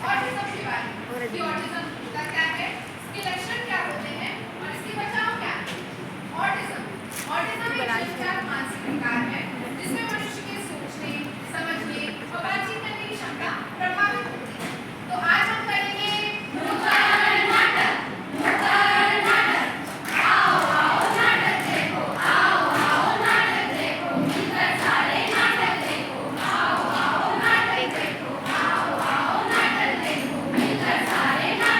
Autism के बारे में कि ऑटिज्म का क्या है, इसके लक्षण क्या होते हैं और इसके बचाव क्या है। ऑटिज्म एक संचार मानसिक विकार है जिसमें मनुष्य के सोचने, समझने और बातचीत करने की क्षमता प्रभावित होती है। तो आज हम करेंगे नुक्कड़ नाटक। नुक्कड़ नाटक, आओ आओ नाटक देखो, आओ आओ नाटक देखो, मिलकर सारे नाटक देखो, आओ आओ नाटक देखो, आओ आओ नाटक देखो, मिलकर सारे नाटक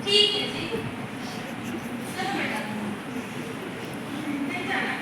ठीक है जी, चलो बेटा नहीं जाना।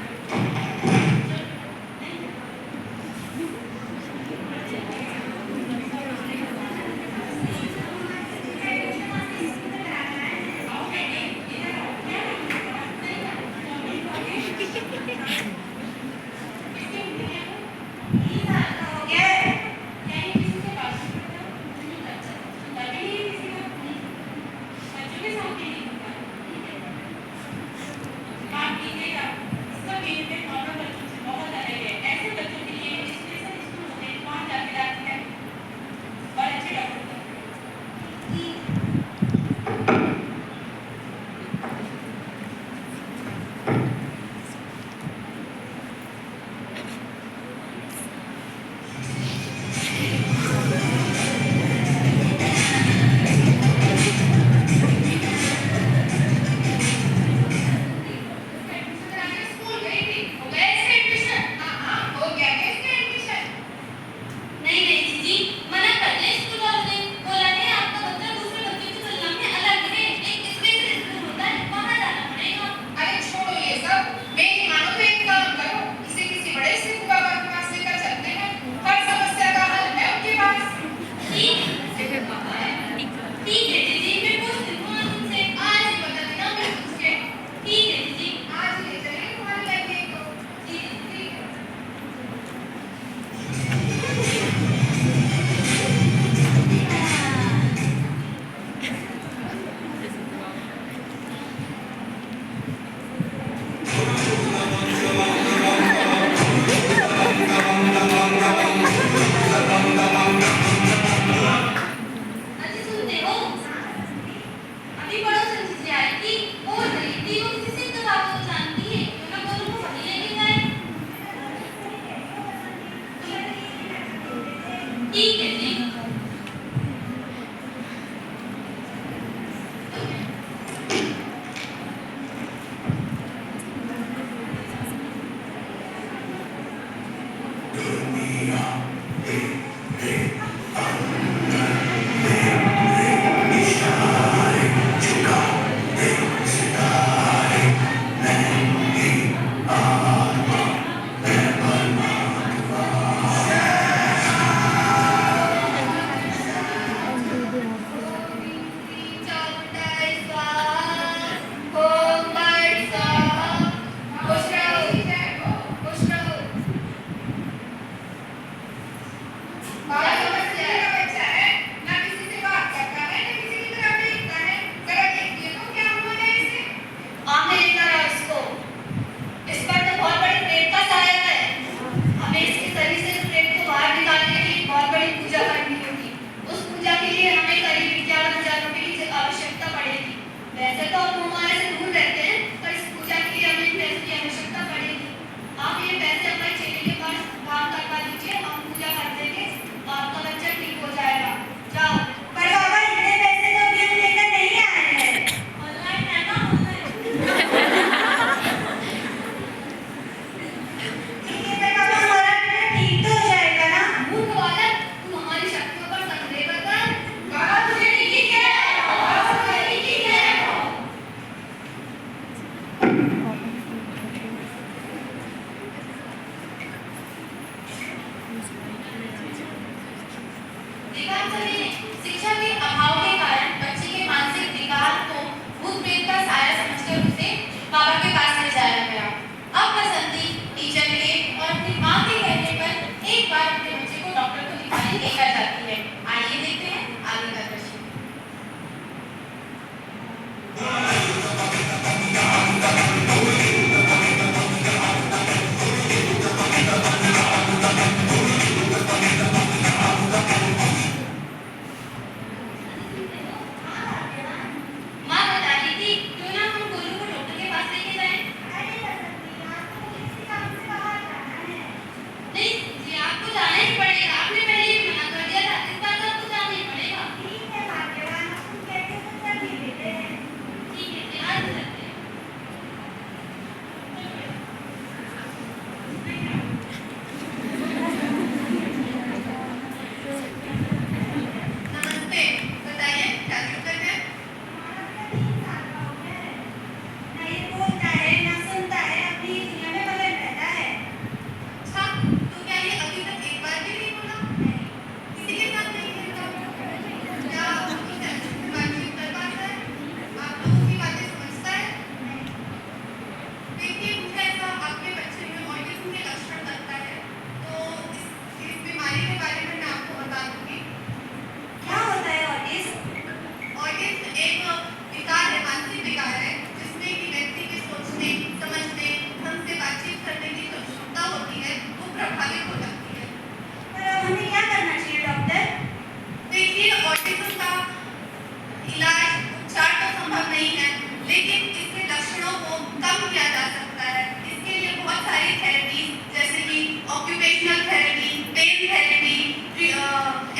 इलाज उपचार तो संभव नहीं है, लेकिन इसके लक्षणों को कम किया जा सकता है। इसके लिए बहुत सारी थेरेपी जैसे कि occupational therapy, pain therapy,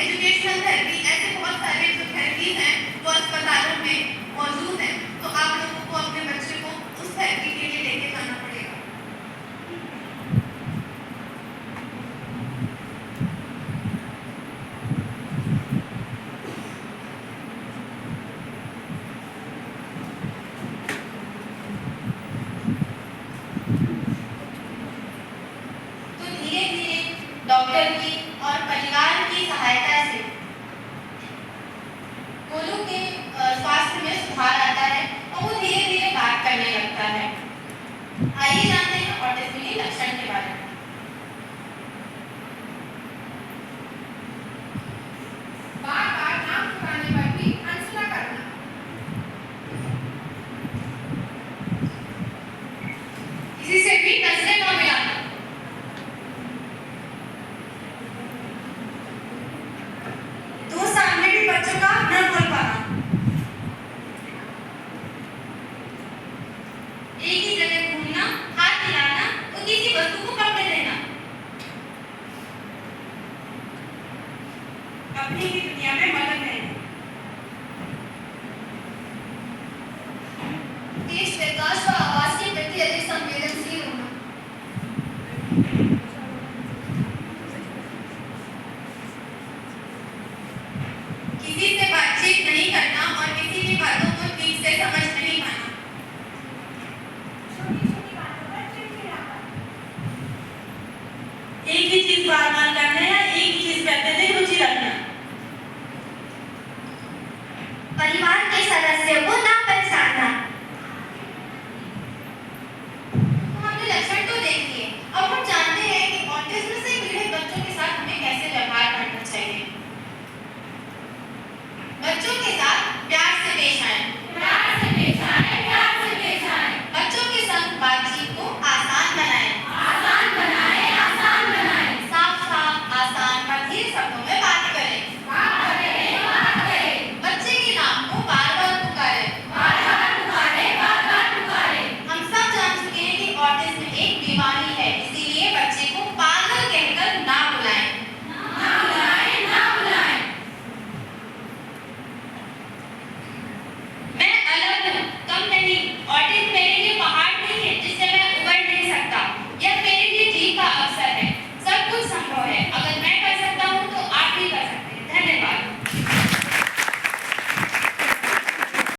educational therapy, ऐसे बहुत सारे जो थेरेपीज हैं वो अस्पतालों में मौजूद हैं। तो आप लोगों को अपने बच्चे को उस थेरेपी के लिए लेके जाना पड़ेगा। तो धीरे धीरे डॉक्टर की और परिवार की सहायता से गोलू के स्वास्थ्य में सुधार आता है और वो धीरे धीरे बात करने लगता है। आइए जानते हैं ऑटिज्म के लक्षण क्या